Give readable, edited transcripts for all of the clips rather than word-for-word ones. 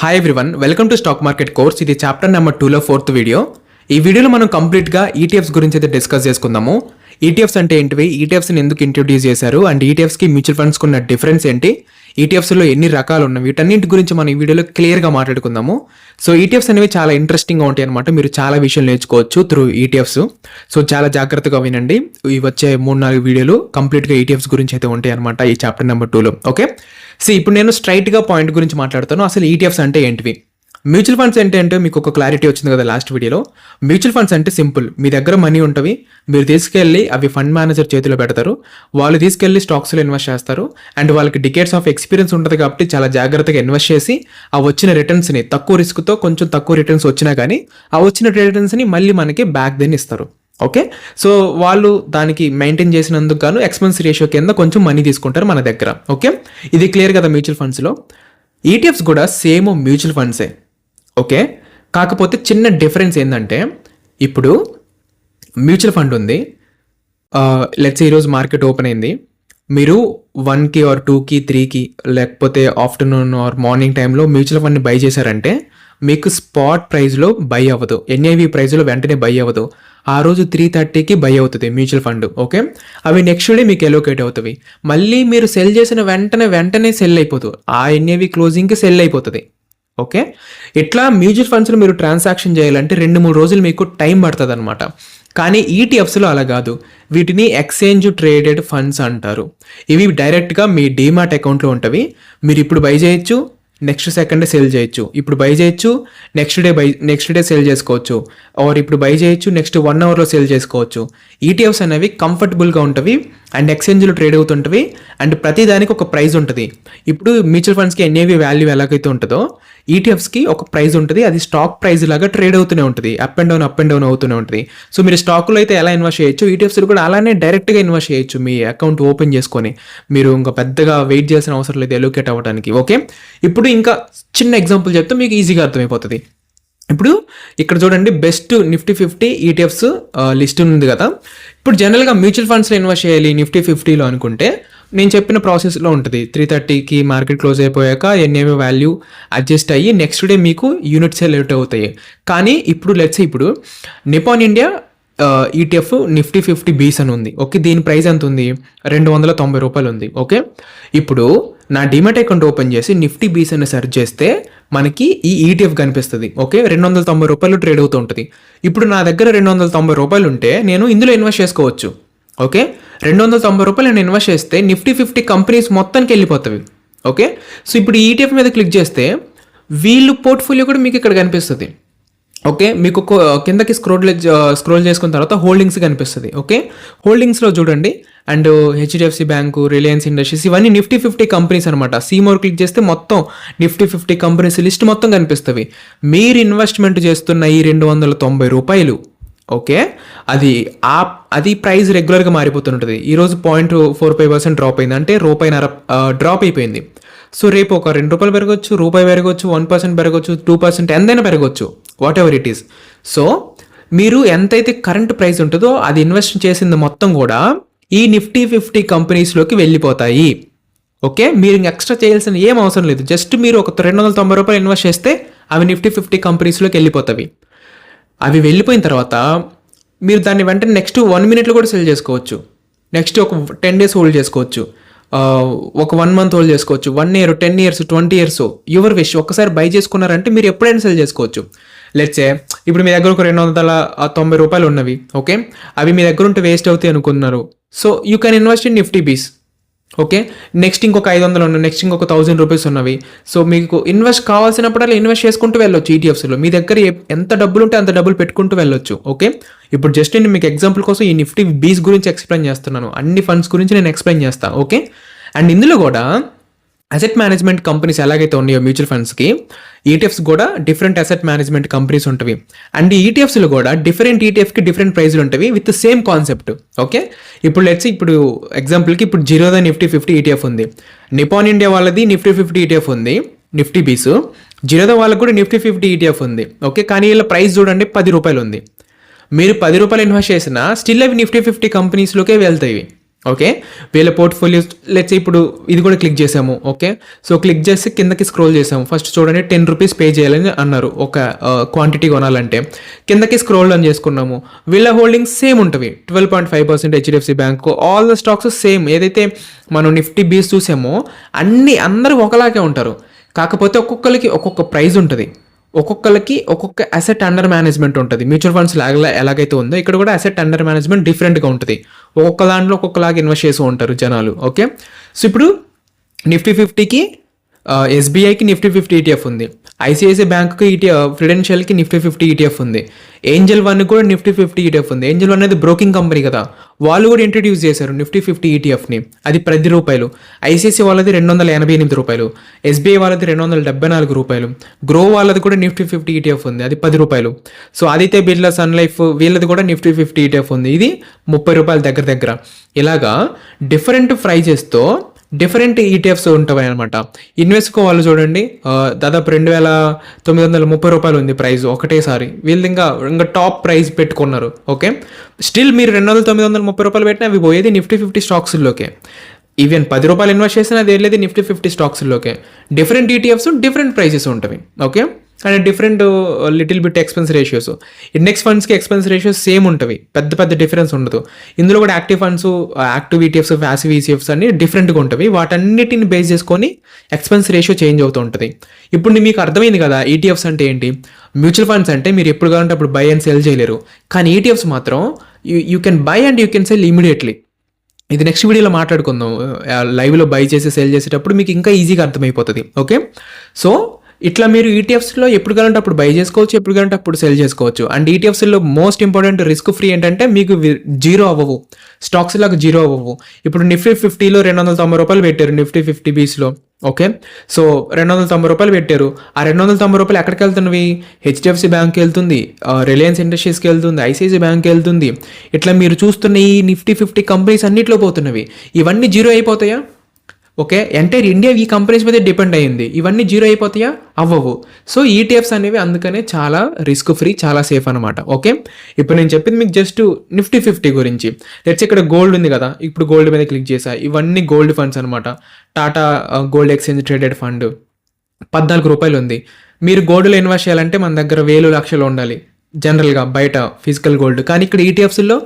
Hi everyone, welcome to stock market course. ఇది chapter number 2లో 4th video. ఈ వీడియోలో మనం కంప్లీట్గా ఈటీఎఫ్స్ గురించి అయితే డిస్కస్ చేసుకుందాము. ఈటీఎఫ్స్ అంటే ఏంటివి, ఈటీఎఫ్స్ని ఎందుకు ఇంట్రొడ్యూస్ చేశారు, అండ్ ఈటీఎఫ్స్కి మ్యూచువల్ ఫండ్స్కి ఉన్న డిఫరెన్స్ ఏంటి, ఈటీఎఫ్స్లో ఎన్ని రకాలు ఉన్నాయి, వీటన్నింటి గురించి మనం ఈ వీడియోలో క్లియర్గా మాట్లాడుకుందాము. సో ఈటీఎఫ్స్ అనేవి చాలా ఇంట్రెస్టింగ్గా ఉంటాయి అనమాట. మీరు చాలా విషయాలు నేర్చుకోవచ్చు త్రూ ఈటీఎఫ్స్. సో చాలా జాగ్రత్తగా వినండి. ఇవి వచ్చే 3-4 వీడియోలు కంప్లీట్గా ఈటీఎఫ్స్ గురించి అయితే ఉంటాయి అనమాట ఈ చాప్టర్ నెంబర్ 2లో. ఓకే, సో ఇప్పుడు నేను స్ట్రైట్గా పాయింట్ గురించి మాట్లాడతాను. అసలు ఈటీఎఫ్స్ అంటే ఏంటివి, మ్యూచువల్ ఫండ్స్ అంటే మీకు ఒక క్లారిటీ వచ్చింది కదా లాస్ట్ వీడియోలో. మ్యూచువల్ ఫండ్స్ అంటే సింపుల్, మీ దగ్గర మనీ ఉంటుంది, మీరు తీసుకెళ్ళి అవి ఫండ్ మేనేజర్ చేతిలో పెడతారు, వాళ్ళు తీసుకెళ్ళి స్టాక్స్లో ఇన్వెస్ట్ చేస్తారు. అండ్ వాళ్ళకి డికేట్స్ ఆఫ్ ఎక్స్పీరియన్స్ ఉంటుంది కాబట్టి చాలా జాగ్రత్తగా ఇన్వెస్ట్ చేసి ఆ వచ్చిన రిటర్న్స్ని తక్కువ రిస్క్తో కొంచెం తక్కువ రిటర్న్స్ వచ్చినా కానీ ఆ వచ్చిన రిటర్న్స్ని మళ్ళీ మనకి బ్యాక్ దెన్ ఇస్తారు. ఓకే, సో వాళ్ళు దానికి మెయింటైన్ చేసినందుకు గాను ఎక్స్పెన్స్ రేషియో కింద కొంచెం మనీ తీసుకుంటారు మన దగ్గర. ఓకే, ఇది క్లియర్ కదా. మ్యూచువల్ ఫండ్స్లో ఈటీఎఫ్స్ కూడా సేమ్ మ్యూచువల్ ఫండ్సే. ఓకే, కాకపోతే చిన్న డిఫరెన్స్ ఏంటంటే, ఇప్పుడు మ్యూచువల్ ఫండ్ ఉంది, లెట్స్ ఈరోజు మార్కెట్ ఓపెన్ అయింది, మీరు 1కి ఆర్ 2కి 3కి లేకపోతే ఆఫ్టర్నూన్ ఆర్ మార్నింగ్ టైంలో మ్యూచువల్ ఫండ్ని బై చేశారంటే మీకు స్పాట్ ప్రైస్లో బై అవ్వదు, ఎన్ఐవి ప్రైస్లో వెంటనే బై అవ్వదు. ఆ రోజు 3:30కి బై అవుతుంది మ్యూచువల్ ఫండ్. ఓకే, అవి నెక్స్ట్ డే మీకు ఎలోకేట్ అవుతుంది. మళ్ళీ మీరు సెల్ చేసిన వెంటనే సెల్ అయిపోతుంది, ఆ ఎన్ఐవి క్లోజింగ్కి సెల్ అయిపోతుంది. ఓకే, ఇట్లా మ్యూచువల్ ఫండ్స్లో మీరు ట్రాన్సాక్షన్ చేయాలంటే 2-3 రోజులు మీకు టైం పడుతుంది అనమాట. కానీ ఈటీఎఫ్స్లో అలా కాదు, వీటిని ఎక్స్చేంజ్ ట్రేడెడ్ ఫండ్స్ అంటారు. ఇవి డైరెక్ట్గా మీ డీమాట్ అకౌంట్లో ఉంటవి. మీరు ఇప్పుడు బై చేయొచ్చు, నెక్స్ట్ సెకండ్ సెల్ చేయొచ్చు, ఇప్పుడు బై చేయొచ్చు, నెక్స్ట్ డే సెల్ చేసుకోవచ్చు, ఆర్ ఇప్పుడు బై చేయొచ్చు, నెక్స్ట్ 1 అవర్లో సెల్ చేసుకోవచ్చు. ఈటీఎఫ్స్ అనేవి కంఫర్టబుల్గా ఉంటుంది అండ్ ఎక్స్చేంజ్లో ట్రేడ్ అవుతుంటవి అండ్ ప్రతిదానికి ఒక ప్రైస్ ఉంటుంది. ఇప్పుడు మ్యూచువల్ ఫండ్స్కి ఎన్ఏవి వాల్యూ ఎలాగైతే ఉంటుందో ఈటీఎఫ్స్కి ఒక ప్రైస్ ఉంటుంది, అది స్టాక్ ప్రైస్ లాగా ట్రేడ్ అవుతూనే ఉంటుంది, అప్ అండ్ డౌన్ అవుతూనే ఉంటుంది. సో మీరు స్టాక్లో అయితే ఎలా ఇన్వెస్ట్ చేయొచ్చు, ఈటీఎఫ్స్లో కూడా అలానే డైరెక్ట్గా ఇన్వెస్ట్ చేయొచ్చు. మీ అకౌంట్ ఓపెన్ చేసుకొని మీరు ఇంకా పెద్దగా వెయిట్ చేసిన అవసరం లేదు ఎలోకేట్ అవ్వడానికి. ఓకే, ఇప్పుడు ఇంకా చిన్న ఎగ్జాంపుల్ చెప్తే మీకు ఈజీగా అర్థమైపోతుంది. ఇప్పుడు ఇక్కడ చూడండి, బెస్ట్ నిఫ్టీ 50 ఈటీఎఫ్స్ లిస్ట్ ఉంది కదా. ఇప్పుడు జనరల్గా మ్యూచువల్ ఫండ్స్లో ఇన్వెస్ట్ చేయాలి నిఫ్టీ 50లో అనుకుంటే నేను చెప్పిన ప్రాసెస్లో ఉంటుంది. 3:30కి మార్కెట్ క్లోజ్ అయిపోయాక ఎన్ఏవి వాల్యూ అడ్జస్ట్ అయ్యి నెక్స్ట్ డే మీకు యూనిట్ సెల్ అవుతాయి. కానీ ఇప్పుడు ఇప్పుడు నిపాన్ ఇండియా ఈటీఎఫ్ నిఫ్టీ 50 బీస్ అని ఉంది. ఓకే, దీని ప్రైస్ ఎంత ఉంది, 290 రూపాయలు ఉంది. ఓకే, ఇప్పుడు నా డిమాట్ అకౌంట్ ఓపెన్ చేసి నిఫ్టీ బీస్ అని సెర్చ్ చేస్తే మనకి ఈ ఈటీఎఫ్ కనిపిస్తుంది. ఓకే, 290 రూపాయలు ట్రేడ్ అవుతూ ఉంటుంది. ఇప్పుడు నా దగ్గర 290 రూపాయలు ఉంటే నేను ఇందులో ఇన్వెస్ట్ చేసుకోవచ్చు. ఓకే, 290 రూపాయలు నేను ఇన్వెస్ట్ చేస్తే నిఫ్టీ 50 కంపెనీస్ మొత్తానికి వెళ్ళిపోతాయి. ఓకే, సో ఇప్పుడు ఈటీఎఫ్ మీద క్లిక్ చేస్తే వీళ్ళు పోర్ట్ఫోలియో కూడా మీకు ఇక్కడ కనిపిస్తుంది. ఓకే, మీకు కిందకి స్క్రోల్ చేసుకున్న తర్వాత హోల్డింగ్స్ కనిపిస్తుంది. ఓకే, హోల్డింగ్స్లో చూడండి, and HDFC bank, Reliance industries, ఇవన్నీ నిఫ్టీ 50 కంపెనీస్ అనమాట. సీమోర్ క్లిక్ చేస్తే మొత్తం నిఫ్టీ 50 కంపెనీస్ లిస్ట్ మొత్తం కనిపిస్తుంది. మీరు ఇన్వెస్ట్మెంట్ చేస్తున్న ఈ 290 రూపాయలు, ఓకే, అది ప్రైస్ రెగ్యులర్గా మారిపోతుంటుంది. ఈరోజు 0.45% డ్రాప్ అయింది, అంటే రూపాయిన్నర డ్రాప్ అయిపోయింది. సో రేపు ఒక 2 రూపాయలు పెరగవచ్చు, రూపాయి పెరగవచ్చు, 1% పెరగవచ్చు, 2% ఎంతైనా పెరగవచ్చు, what ever it is. So మీరు ఎంతైతే కరెంట్ ప్రైస్ ఉంటుందో అది ఇన్వెస్ట్ చేసింది మొత్తం కూడా ఈ నిఫ్టీ 50 కంపెనీస్లోకి వెళ్ళిపోతాయి. ఓకే, మీరు ఎక్స్ట్రా చేయాల్సిన ఏం అవసరం లేదు. జస్ట్ మీరు ఒక 290 రూపాయలు ఇన్వెస్ట్ చేస్తే అవి నిఫ్టీ 50 కంపెనీస్లోకి వెళ్ళిపోతాయి. అవి వెళ్ళిపోయిన తర్వాత మీరు దాన్ని వెంటనే నెక్స్ట్ 1 మినిట్లో కూడా సెల్ చేసుకోవచ్చు, నెక్స్ట్ ఒక 10 డేస్ హోల్డ్ చేసుకోవచ్చు, ఒక 1 మంత్ హోల్డ్ చేసుకోవచ్చు, 1 year, 10 years, 20 years, your wish. ఒక్కసారి బై చేసుకున్నారంటే మీరు ఎప్పుడైనా సెల్ చేసుకోవచ్చు. లెట్సే ఇప్పుడు మీ దగ్గర ఒక 290 రూపాయలు ఉన్నవి. ఓకే, అవి మీ దగ్గర ఉంటే వేస్ట్ అవుతాయి అనుకున్నారు. So you can invest in Nifty బీస్. ఓకే, నెక్స్ట్ ఇంకొక 500 ఉన్నాయి, నెక్స్ట్ ఇంకొక 1000 రూపీస్ ఉన్నవి. సో మీకు ఇన్వెస్ట్ కావాల్సినప్పుడు అలా ఇన్వెస్ట్ చేసుకుంటూ వెళ్ళొచ్చు. ఈటీఎఫ్స్లో మీ దగ్గర ఎంత డబ్బులు ఉంటే అంత డబ్బులు పెట్టుకుంటూ వెళ్ళొచ్చు. ఓకే, ఇప్పుడు జస్ట్ నేను మీకు ఎగ్జాంపుల్ కోసం ఈ నిఫ్టీ బీస్ గురించి ఎక్స్ప్లెయిన్ చేస్తున్నాను, అన్ని ఫండ్స్ గురించి నేను ఎక్స్ప్లెయిన్ చేస్తాను. ఓకే, అండ్ ఇందులో కూడా అసెట్ మేనేజ్మెంట్ కంపెనీస్ ఎలాగైతే ఉన్నాయో మ్యూచువల్ ఫండ్స్కి, ఈటీఎఫ్స్ కూడా డిఫరెంట్ అసెట్ మేనేజ్మెంట్ కంపెనీస్ ఉంటాయి. అండ్ ఈ ఈటీఎఫ్స్లో కూడా డిఫరెంట్ ఈటీఎఫ్కి డిఫరెంట్ ప్రైజ్లు ఉంటాయి విత్ సేమ్ కాన్సెప్ట్. ఓకే, ఇప్పుడు ఎగ్జాంపుల్కి ఇప్పుడు జిరోదా నిఫ్టీ 50 ఈటీఎఫ్ ఉంది, నిపాన్ ఇండియా వాళ్ళది నిఫ్టీ 50 ఈటీఎఫ్ ఉంది, నిఫ్టీ బీస్. జిరోదా వాళ్ళకి కూడా నిఫ్టీ 50 ఈటీఎఫ్ ఉంది. ఓకే, కానీ వీళ్ళ ప్రైస్ చూడండి 10 రూపాయలు ఉంది. మీరు 10 రూపాయలు ఇన్వెస్ట్ చేసినా స్టిల్ అవి నిఫ్టీ 50 కంపెనీస్లోకే వెళ్తాయి. ఓకే, వీళ్ళ పోర్ట్ఫోలియోస్ లెట్స్ ఇప్పుడు ఇది కూడా క్లిక్ చేసాము. ఓకే, సో క్లిక్ చేసి కిందకి స్క్రోల్ చేసాము. ఫస్ట్ చూడండి 10 రూపీస్ పే చేయాలని అన్నారు ఒక క్వాంటిటీ కొనాలంటే. కిందకి స్క్రోల్ డౌన్ చేసుకున్నాము. వీళ్ళ హోల్డింగ్స్ సేమ్ ఉంటుంది, 12.5% HDFC bank, all the stocks same. ఏదైతే మనం నిఫ్టీ బీస్ చూసామో అందరూ ఒకలాగే ఉంటారు. కాకపోతే ఒక్కొక్కరికి ఒక్కొక్క ప్రైస్ ఉంటుంది, ఒక్కొక్కరికి ఒక్కొక్క అసెట్ అండర్ మేనేజ్మెంట్ ఉంటుంది. మ్యూచువల్ ఫండ్స్ ఎలాగైతే ఉందో ఇక్కడ కూడా అసెట్ అండర్ మేనేజ్మెంట్ డిఫరెంట్గా ఉంటుంది. ఒక్కొక్క దాంట్లో ఒక్కొక్కలాగా ఇన్వెస్ట్ చేస్తూ ఉంటారు జనాలు. ఓకే, సో ఇప్పుడు నిఫ్టీ 50కి ఎస్బీఐకి నిఫ్టీ 50 ఈటీఎఫ్ ఉంది, ఐసిఐసిఐ బ్యాంక్కి ప్రుడెన్షియల్కి నిఫ్టీ 50 ఈటీఎఫ్ ఉంది, ఏంజల్ వన్ కూడా నిఫ్టీ 50 ఈటీఎఫ్ ఉంది. ఏంజల్ వన్ అనేది బ్రోకింగ్ కంపెనీ కదా, వాళ్ళు కూడా ఇంట్రడ్యూస్ చేశారు నిఫ్టీ 50 ఈటీఎఫ్ని. అది ₹10. ఐసిఐసిఐ వాళ్ళది ₹288, ఎస్బీఐ వాళ్ళది ₹274, గ్రో వాళ్ళది కూడా నిఫ్టీ 50 ఈటీఎఫ్ ఉంది, అది ₹10. So Aditya Birla Sun Life వీళ్ళది కూడా నిఫ్టీ 50 ఈటీఎఫ్ ఉంది, ఇది ₹30 దగ్గర. ఇలాగా డిఫరెంట్ ప్రైజెస్తో డిఫరెంట్ ఈటీఎఫ్స్ ఉంటాయి అనమాట. ఇన్వెస్ట్కో వాళ్ళు చూడండి దాదాపు ₹2,930 ఉంది ప్రైస్ ఒకటేసారి. వీళ్ళు ఇంకా టాప్ ప్రైస్ పెట్టుకున్నారు. ఓకే, స్టిల్ మీరు ₹2,930 పెట్టినా అవి పోయేది నిఫ్టీ 50 స్టాక్స్లోకే. ఈవెన్ ₹10 ఇన్వెస్ట్ చేసినా అది వెళ్ళేది నిఫ్టీ 50 స్టాక్స్లోకే. డిఫరెంట్ ఈటీఎఫ్స్ డిఫరెంట్ ప్రైసెస్ ఉంటుంది. Okay, and different little bit expense ratios. Index ఫండ్స్కి ఎక్స్పెన్స్ రేషియోస్ సేమ్ ఉంటుంది, పెద్ద డిఫరెన్స్ ఉండదు. ఇందులో కూడా active funds, active ETFs, passive ETFs అన్ని డిఫరెంట్గా ఉంటుంది. వాటన్నిటిని బేస్ చేసుకొని ఎక్స్పెన్స్ రేషియో చేంజ్ అవుతూ ఉంటుంది. ఇప్పుడు మీకు అర్థమైంది కదా ఈటీఎఫ్స్ అంటే ఏంటి. మ్యూచువల్ ఫండ్స్ అంటే మీరు ఎప్పుడు కావాలంటే అప్పుడు బై అండ్ సెల్ చేయలేరు, కానీ ఈటీఎఫ్స్ మాత్రం you can buy and you can sell immediately. ఇది నెక్స్ట్ వీడియోలో మాట్లాడుకుందాం. లైవ్లో బై చేసి సెల్ చేసేటప్పుడు మీకు ఇంకా ఈజీగా అర్థమైపోతుంది. ఓకే, సో ఇట్లా మీరు ఈటీఎఫ్స్లో ఎప్పుడు కావాలంటే అప్పుడు బై చేసుకోవచ్చు, ఎప్పుడు కావాలంటే అప్పుడు సెల్ చేసుకోవచ్చు. అండ్ ఈటీఎఫ్స్లో మోస్ట్ ఇంపార్టెంట్ రిస్క్ ఫ్రీ ఏంటంటే మీకు జీరో అవ్వవు, స్టాక్స్ లాగా జీరో అవ్వవు. ఇప్పుడు నిఫ్టీ 50లో ₹290 పెట్టారు నిఫ్టీ 50 బీస్లో. ఓకే, సో ₹290 పెట్టారు. ఆ ₹290 ఎక్కడికి వెళ్తున్నవి? హెచ్డిఎఫ్సి బ్యాంక్కి వెళ్తుంది, రిలయన్స్ ఇండస్ట్రీస్కి వెళ్తుంది, ఐసిఐసిఐ బ్యాంక్కి వెళ్తుంది. ఇట్లా మీరు చూస్తున్న ఈ నిఫ్టీ 50 కంపెనీస్ అన్నిట్లో పోతున్నవి. ఇవన్నీ జీరో అయిపోతాయా? ఓకే, ఎంటైర్ ఇండియా ఈ కంపెనీస్ మీద డిపెండ్ అయ్యింది. ఇవన్నీ జీరో అయిపోతాయా? అవ్వవు. సో ఈటీఎఫ్స్ అనేవి అందుకనే చాలా రిస్క్ ఫ్రీ, చాలా సేఫ్ అనమాట. ఓకే, ఇప్పుడు నేను చెప్పింది మీకు జస్ట్ నిఫ్టీ 50 గురించి. లెట్స్ ఇక్కడ గోల్డ్ ఉంది కదా, ఇప్పుడు గోల్డ్ మీద క్లిక్ చేసా. ఇవన్నీ గోల్డ్ ఫండ్స్ అనమాట. Tata gold exchange traded fund ₹14 ఉంది. మీరు గోల్డ్లో ఇన్వెస్ట్ చేయాలంటే మన దగ్గర 1,000 లక్షలు ఉండాలి జనరల్గా బయట ఫిజికల్ గోల్డ్. కానీ ఇక్కడ ఈటీఎఫ్స్లో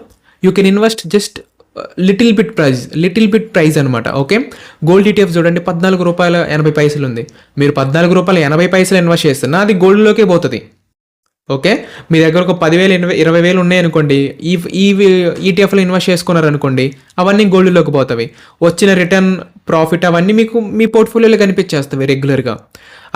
you can invest just little bit price అనమాట. ఓకే, గోల్డ్ ఈటీఎఫ్ చూడండి ₹14.80 ఉంది. మీరు ₹14.80 ఇన్వెస్ట్ చేస్తున్నా అది గోల్డ్లోకే పోతుంది. ఓకే, మీ దగ్గర ఒక 10,000 20,000 ఉన్నాయనుకోండి, ఈ ఈటీఎఫ్లో ఇన్వెస్ట్ చేసుకున్నారనుకోండి, అవన్నీ గోల్డ్లోకి పోతాయి. వచ్చిన రిటర్న్, ప్రాఫిట్ అవన్నీ మీకు మీ పోర్ట్ఫోలియోలో కనిపించేస్తాయి రెగ్యులర్గా.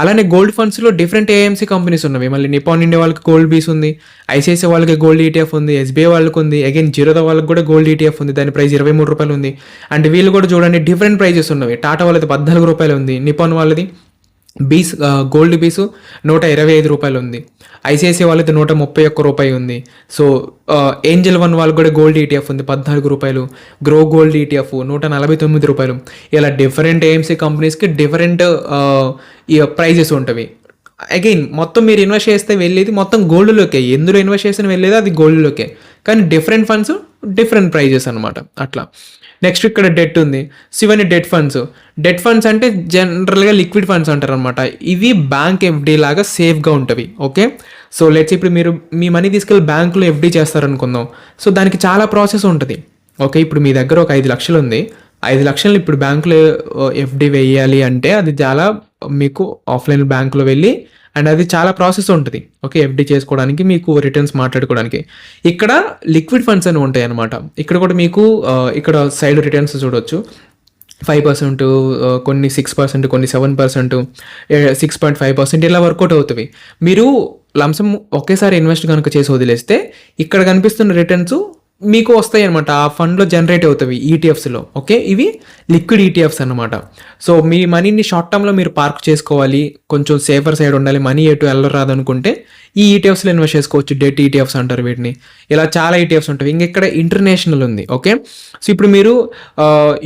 అలానే గోల్డ్ ఫండ్స్లో డిఫరెంట్ ఏఎంసీ కంపెనీస్ ఉన్నవి. మళ్ళీ నిపాన్ ఇండియా వాళ్ళకి గోల్డ్ బీస్ ఉంది, ఐసిఐసిఐ వాళ్ళకి గోల్డ్ ఈటీఎఫ్ ఉంది, ఎస్బీఐ వాళ్ళకి ఉంది, అగైన్ జీరోదా వాళ్ళకి కూడా గోల్డ్ ఈటీఎఫ్ ఉంది, దాని ప్రైస్ ₹23 ఉంది. అండ్ వీళ్ళు కూడా చూడండి డిఫరెంట్ ప్రైజెస్ ఉన్నవి. టాటా వాళ్ళది ₹14 ఉంది, నిపాన్ వాళ్ళది గోల్డ్ బీసు ₹125 ఉంది, ఐసిఐసిఐ వాళ్ళది ₹131 ఉంది. సో ఏంజల్ వన్ వాళ్ళకి కూడా గోల్డ్ ఈటీఎఫ్ ఉంది ₹14, గ్రో గోల్డ్ ఈటీఎఫ్ ₹149. ఇలా డిఫరెంట్ ఏఎంసీ కంపెనీస్కి డిఫరెంట్ ప్రైజెస్ ఉంటవి. అగైన్ మొత్తం మీరు ఇన్వెస్ట్ చేస్తే వెళ్ళేది మొత్తం గోల్డ్లోకే, ఎందులో ఇన్వెస్ట్ చేసిన వెళ్ళేది అది గోల్డ్లోకే, కానీ డిఫరెంట్ ఫండ్స్ డిఫరెంట్ ప్రైజెస్ అనమాట. అట్లా నెక్స్ట్ ఇక్కడ డెట్ ఉంది. సో ఇవన్నీ డెట్ ఫండ్స్ అంటే జనరల్గా లిక్విడ్ ఫండ్స్ అంటారు అనమాట. ఇవి బ్యాంక్ ఎఫ్డీ లాగా సేఫ్గా ఉంటుంది. ఓకే, సో లెట్స్ ఇప్పుడు మీరు మీ మనీ తీసుకెళ్ళి బ్యాంకులో ఎఫ్డీ చేస్తారనుకుందాం. సో దానికి చాలా ప్రాసెస్ ఉంటుంది. ఓకే, ఇప్పుడు మీ దగ్గర ఒక 5 లక్షలు ఉంది, 5 లక్షలు ఇప్పుడు బ్యాంకులో ఎఫ్డీ వేయాలి అంటే అది చాలా మీకు ఆఫ్లైన్ బ్యాంకులో వెళ్ళి అండ్ అది చాలా ప్రాసెస్ ఉంటుంది. ఓకే, ఎఫ్డీ చేసుకోవడానికి, మీకు రిటర్న్స్ మాట్లాడుకోవడానికి. ఇక్కడ లిక్విడ్ ఫండ్స్ అని ఉంటాయి అనమాట. ఇక్కడ కూడా మీకు ఇక్కడ సైడ్ రిటర్న్స్ చూడవచ్చు. 5%, కొన్ని 6%, కొన్ని 7%, 6.5% ఇలా వర్కౌట్ అవుతుంది. మీరు లంసమ్ ఒకేసారి ఇన్వెస్ట్ కనుక చేసి వదిలేస్తే ఇక్కడ కనిపిస్తున్న రిటర్న్స్ మీకు వస్తాయి అనమాట. ఆ ఫండ్లో జనరేట్ అవుతాయి ఈటీఎఫ్స్లో. ఓకే, ఇవి లిక్విడ్ ఈటీఎఫ్స్ అనమాట. సో మీ మనీని షార్ట్ టర్మ్లో మీరు పార్క్ చేసుకోవాలి, కొంచెం సేఫర్ సైడ్ ఉండాలి, మనీ ఎటు వెళ్ళరాదు అనుకుంటే ఈ ఈటీఎఫ్స్లో ఇన్వెస్ట్ చేసుకోవచ్చు. డెట్ ఈటీఎఫ్స్ అంటారు వీటిని. ఇలా చాలా ఈటీఎఫ్స్ ఉంటాయి. ఇక్కడ ఇంటర్నేషనల్ ఉంది. ఓకే, సో ఇప్పుడు మీరు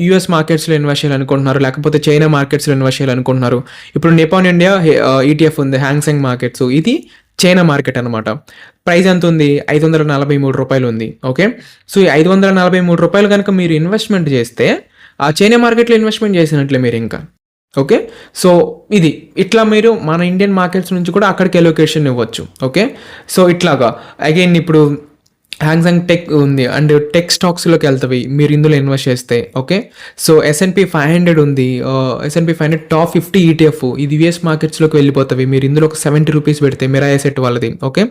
యూఎస్ మార్కెట్స్లో ఇన్వెస్ట్ చేయాలనుకుంటున్నారు, లేకపోతే చైనా మార్కెట్స్లో ఇన్వెస్ట్ చేయాలనుకుంటున్నారు. ఇప్పుడు నిపాన్ ఇండియా ఈటీఎఫ్ ఉంది, హ్యాంగ్సెంగ్ మార్కెట్స్. ఇది చైనా మార్కెట్ అనమాట. ప్రైస్ ఎంత ఉంది? ₹543 ఉంది. ఓకే. సో ఈ ₹543 కనుక మీరు ఇన్వెస్ట్మెంట్ చేస్తే ఆ చైనా మార్కెట్లో ఇన్వెస్ట్మెంట్ చేసినట్లే మీరు ఇంకా. ఓకే. సో ఇది ఇట్లా మీరు మన ఇండియన్ మార్కెట్స్ నుంచి కూడా అక్కడికి ఎలోకేషన్ ఇవ్వచ్చు. ఓకే. సో ఇట్లాగా అగైన్ ఇప్పుడు హ్యాంగ్సంగ్ టెక్ ఉంది అండ్ టెక్ స్టాక్స్లోకి వెళ్తాయి మీరు ఇందులో ఇన్వెస్ట్ చేస్తే. ఓకే. సో S&P 500 ఉంది. S&P 500 టాప్ 50 ETF ఇది US మార్కెట్స్లోకి వెళ్ళిపోతాయి మీరు ఇందులో ఒక ₹70 పెడితే మెరా ఎసెట్ వాళ్ళది. ఓకే.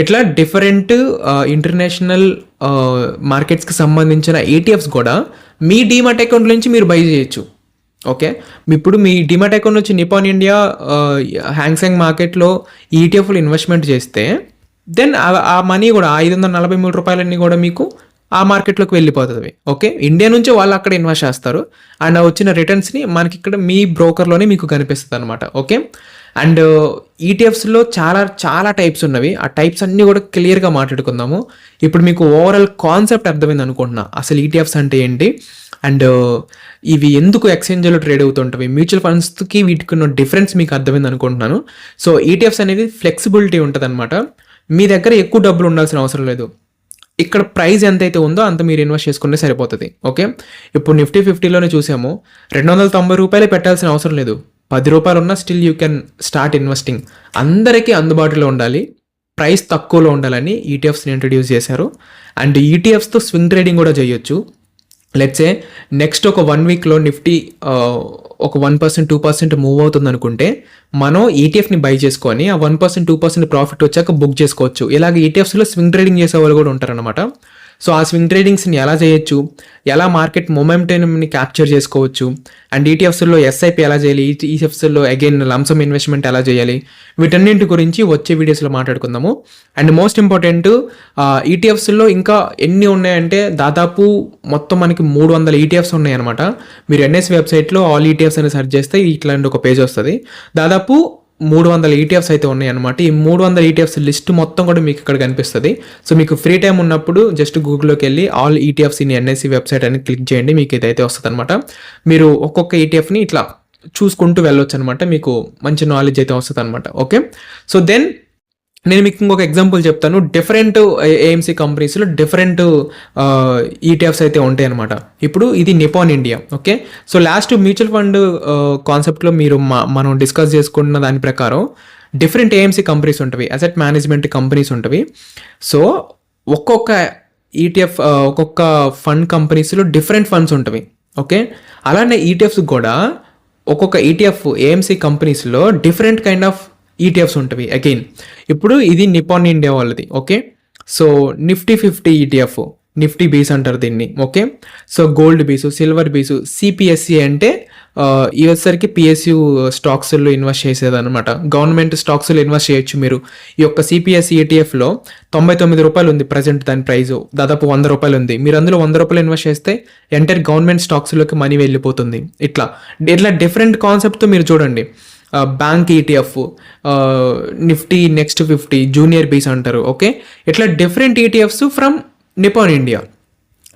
ఇట్లా డిఫరెంట్ ఇంటర్నేషనల్ మార్కెట్స్కి సంబంధించిన ETFs కూడా మీ డీమాట్ అకౌంట్ నుంచి మీరు బై చేయొచ్చు. ఓకే. ఇప్పుడు మీ డిమాట్ అకౌంట్ నుంచి నిపాన్ ఇండియా హ్యాంగ్సంగ్ మార్కెట్లో ఈటీఎఫ్లో ఇన్వెస్ట్మెంట్ చేస్తే దెన్ ఆ మనీ కూడా ₹543 కూడా మీకు ఆ మార్కెట్లోకి వెళ్ళిపోతుంది. ఓకే. ఇండియా నుంచి వాళ్ళు అక్కడ ఇన్వెస్ట్ చేస్తారు అండ్ ఆ వచ్చిన రిటర్న్స్ని మనకి ఇక్కడ మీ బ్రోకర్లోనే మీకు కనిపిస్తుంది అనమాట. ఓకే. అండ్ ఈటీఎఫ్స్లో చాలా చాలా టైప్స్ ఉన్నవి. ఆ టైప్స్ అన్నీ కూడా క్లియర్గా మాట్లాడుకుందాము. ఇప్పుడు మీకు ఓవరాల్ కాన్సెప్ట్ అర్థమైంది అనుకుంటున్నా అసలు ఈటీఎఫ్స్ అంటే ఏంటి అండ్ ఇవి ఎందుకు ఎక్స్చేంజ్లో ట్రేడ్ అవుతుంటవి, మ్యూచువల్ ఫండ్స్కి వీటికి ఉన్న డిఫరెన్స్ మీకు అర్థమైంది అనుకుంటున్నాను. సో ఈటీఎఫ్స్ అనేది ఫ్లెక్సిబిలిటీ ఉంటుంది అనమాట. మీ దగ్గర ఎక్కువ డబ్బులు ఉండాల్సిన అవసరం లేదు. ఇక్కడ ప్రైస్ ఎంతైతే ఉందో అంత మీరు ఇన్వెస్ట్ చేసుకుంటే సరిపోతుంది. ఓకే. ఇప్పుడు నిఫ్టీ 50లోనే చూసాము ₹290 పెట్టాల్సిన అవసరం లేదు. ₹10 ఉన్నా still you can start investing. అందరికీ అందుబాటులో ఉండాలి, ప్రైస్ తక్కువలో ఉండాలని ఈటీఎఫ్స్ని ఇంట్రడ్యూస్ చేశారు. అండ్ ఈటీఎఫ్స్తో స్వింగ్ ట్రేడింగ్ కూడా చేయొచ్చు. లెట్సే నెక్స్ట్ ఒక 1 వీక్లో నిఫ్టీ ఒక 1% 2% మూవ్ అవుతుంది అనుకుంటే మనం ఈటీఎఫ్ని బై చేసుకొని ఆ 1% 2% ప్రాఫిట్ వచ్చాక బుక్ చేసుకోవచ్చు. ఇలాగ ఈటీఎఫ్స్లో స్వింగ్ ట్రేడింగ్ చేసే వాళ్ళు కూడా ఉంటారనమాట. సో ఆ స్వింగ్ ట్రేడింగ్స్ని ఎలా చేయొచ్చు, ఎలా మార్కెట్ మొమెంటమ్ని క్యాప్చర్ చేసుకోవచ్చు అండ్ ఈటీఎఫ్స్లో ఎస్ఐపి ఎలా చేయాలి, ఈటీఎఫ్స్లో అగైన్ లంసమ్ ఇన్వెస్ట్మెంట్ ఎలా చేయాలి, వీటన్నింటి గురించి వచ్చే వీడియోస్లో మాట్లాడుకుందాము. అండ్ మోస్ట్ ఇంపార్టెంట్ ఈటీఎఫ్స్లో ఇంకా ఎన్ని ఉన్నాయంటే దాదాపు మొత్తం మనకి 300 ఈటీఎఫ్స్ ఉన్నాయన్నమాట. మీరు ఎన్ఎస్ వెబ్సైట్లో ఆల్ ఈటీఎఫ్స్ అని సెర్చ్ చేస్తే ఇట్లాంటి ఒక పేజ్ వస్తుంది. దాదాపు 300 ఈటీఎఫ్స్ అయితే ఉన్నాయి అనమాట. ఈ 300 ఈటీఎఫ్స్ లిస్ట్ మొత్తం కూడా మీకు ఇక్కడ కనిపిస్తుంది. సో మీకు ఫ్రీ టైం ఉన్నప్పుడు జస్ట్ గూగుల్లోకి వెళ్ళి all ETFs in NSC website అని క్లిక్ చేయండి, మీకు ఇదైతే వస్తుంది అనమాట. మీరు ఒక్కొక్క ఈటీఎఫ్ని ఇట్లా చూసుకుంటూ వెళ్ళొచ్చు అనమాట, మీకు మంచి నాలెడ్జ్ అయితే వస్తుంది అనమాట. ఓకే. సో దెన్ నేను మీకు ఇంకొక ఎగ్జాంపుల్ చెప్తాను. డిఫరెంట్ ఏఎంసీ కంపెనీస్లో డిఫరెంట్ ఈటీఎఫ్స్ అయితే ఉంటాయి అనమాట. ఇప్పుడు ఇది Nippon India. Okay. So last mutual fund కాన్సెప్ట్లో మీరు మనం డిస్కస్ చేసుకున్న దాని ప్రకారం డిఫరెంట్ ఏఎంసీ కంపెనీస్ ఉంటవి, అసెట్ మేనేజ్మెంట్ కంపెనీస్ ఉంటవి. సో ఒక్కొక్క ఈటీఎఫ్ ఒక్కొక్క ఫండ్ కంపెనీస్లో డిఫరెంట్ ఫండ్స్ ఉంటవి. ఓకే. అలానే ఈటీఎఫ్స్ కూడా ఒక్కొక్క ఈటీఎఫ్ ఏఎంసీ కంపెనీస్లో డిఫరెంట్ కైండ్ ఆఫ్ ఈటీఎఫ్స్ ఉంటవి. అగైన్ ఇప్పుడు ఇది నిపాన్ ఇండియా వాళ్ళది. Okay. So Nifty 50 ETF, Nifty బీస్ అంటారు దీన్ని. Okay. So gold bees, silver bees, CPSE అంటే ఈ వచ్చేసరికి పిఎస్యు స్టాక్స్లో ఇన్వెస్ట్ చేసేది అనమాట. గవర్నమెంట్ స్టాక్స్లో ఇన్వెస్ట్ చేయొచ్చు మీరు. ఈ యొక్క సిపిఎస్సి ఈటీఎఫ్లో ₹99 ఉంది ప్రజెంట్, దాని ప్రైస్ దాదాపు ₹100 ఉంది. మీరు అందులో ₹100 ఇన్వెస్ట్ చేస్తే ఎంటైర్ గవర్నమెంట్ స్టాక్స్లోకి మనీ వెళ్ళిపోతుంది. ఇట్లా డిఫరెంట్ కాన్సెప్ట్తో మీరు చూడండి. Bank ETF, Nifty next 50, junior బీస్ అంటారు. ఓకే. ఇట్లా different ETFs from Nippon India.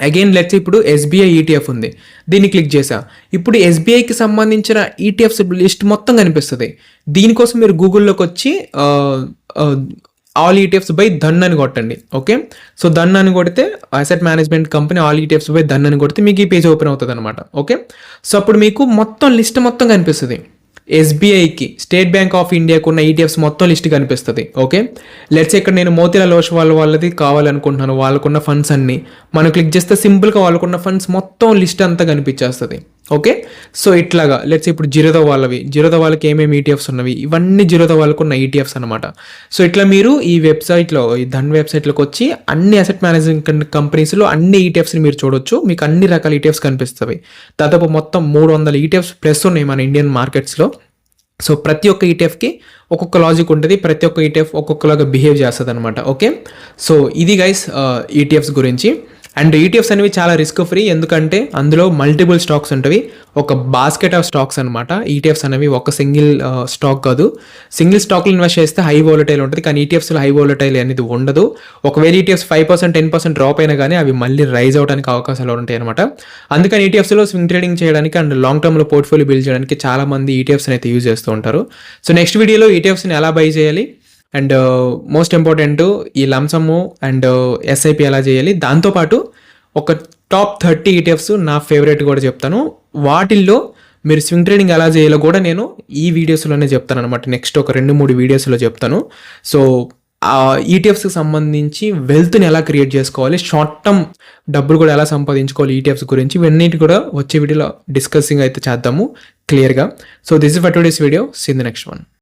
Again let's ఇప్పుడు ఎస్బీఐ ఈటీఎఫ్ ఉంది, దీన్ని క్లిక్ చేసా. ఇప్పుడు ఎస్బీఐకి సంబంధించిన ఈటీఎఫ్స్ లిస్ట్ మొత్తం కనిపిస్తుంది. దీనికోసం మీరు గూగుల్లోకి వచ్చి ఆల్ ఈటీఎఫ్స్ బై ధన్ అని కొట్టండి. ఓకే. సో ధన్ అని కొడితే asset management company all ETFs by Dhan అని కొడితే మీకు ఈ పేజ్ ఓపెన్ అవుతుంది అనమాట. ఓకే. సో అప్పుడు మీకు మొత్తం లిస్ట్ మొత్తం కనిపిస్తుంది. ఎస్బీఐకి, స్టేట్ బ్యాంక్ ఆఫ్ ఇండియాకు ఉన్న ఈటీఎఫ్స్ మొత్తం లిస్ట్ కనిపిస్తుంది. ఓకే. లెట్స్ ఇక్కడ నేను మోతీలాల్ ఓస్వాల్ వాళ్ళది కావాలనుకుంటున్నాను, వాళ్ళకున్న ఫండ్స్ అన్ని మనం క్లిక్ చేస్తే సింపుల్గా వాళ్ళకున్న ఫండ్స్ మొత్తం లిస్ట్ అంతా కనిపించేస్తుంది. ఓకే. సో ఇట్లాగా లెట్స్ ఇప్పుడు జిరోదా వాళ్ళకి ఏమేమి ఈటీఎఫ్స్ ఉన్నవి, ఇవన్నీ జిరోదా వాళ్ళకు ఉన్న ఈటీఎఫ్స్ అనమాట. సో ఇట్లా మీరు ఈ వెబ్సైట్లో, ఈ ధన్ వెబ్సైట్లోకి వచ్చి అన్ని అసెట్ మేనేజ్మెంట్ కంపెనీస్లో అన్ని ఈటీఎఫ్స్ని మీరు చూడొచ్చు. మీకు అన్ని రకాల ఈటీఎఫ్స్ కనిపిస్తాయి. దాదాపు మొత్తం 300 ఈటీఎఫ్స్ ప్లస్ ఉన్నాయి మన ఇండియన్ మార్కెట్స్లో. సో ప్రతి ఒక్క ఈటీఎఫ్కి ఒక్కొక్క లాజిక్ ఉంటుంది, ప్రతి ఒక్క ఈటీఎఫ్ ఒక్కొక్కలాగా బిహేవ్ చేస్తుంది అనమాట. ఓకే. సో ఇది గైస్ ఈటీఎఫ్స్ గురించి. అండ్ ఈటీఎఫ్స్ అనేవి చాలా రిస్క్ ఫ్రీ, ఎందుకంటే అందులో మల్టిపుల్ స్టాక్స్ ఉంటాయి, ఒక బాస్కెట్ ఆఫ్ స్టాక్స్ అనమాట. ఈటీఎఫ్స్ అనేవి ఒక సింగిల్ స్టాక్ కాదు. సింగిల్ స్టాక్లో ఇన్వెస్ట్ చేస్తే హై వోలటైల్ ఉంటుంది, కానీ ఈటీఎఫ్స్లో హై వోలటైల్ అనేది ఉండదు. ఒకవేళ ఈటీఎఫ్స్ 5% 10% డ్రాప్ అయినా కానీ అవి మళ్ళీ రైజ్ అవడానికి అవకాశాలు ఉంటాయి అనమాట. అందుకని ఈటీఎఫ్స్లో స్వింగ్ ట్రేడింగ్ చేయడానికి అండ్ లాంగ్ టర్మ్లో పోర్ట్ఫోలియో బిల్డ్ చేయడానికి చాలా మంది ఈటీఎఫ్స్ని అయితే యూజ్ చేస్తూ ఉంటారు. సో నెక్స్ట్ వీడియోలో ఈటీఎఫ్స్ని ఎలా బై చేయాలి అండ్ మోస్ట్ ఇంపార్టెంట్ ఈ లంసము అండ్ ఎస్ఐపి ఎలా చేయాలి, దాంతోపాటు ఒక టాప్ 30 ఈటీఎఫ్స్ నా ఫేవరెట్ కూడా చెప్తాను. వాటిల్లో మీరు స్వింగ్ ట్రేడింగ్ ఎలా చేయాలో కూడా నేను ఈ వీడియోస్లోనే చెప్తాను అనమాట. నెక్స్ట్ ఒక 2-3 వీడియోస్లో చెప్తాను. సో ఆ ఈటీఎఫ్స్కి సంబంధించి వెల్త్ని ఎలా క్రియేట్ చేసుకోవాలి, షార్ట్ టర్మ్ డబ్బులు కూడా ఎలా సంపాదించుకోవాలి ఈటీఎఫ్స్ గురించి, ఇవన్నిటి కూడా వచ్చే వీడియోలో డిస్కసింగ్ అయితే చేద్దాము క్లియర్గా. So this is for today's video. See in the next one.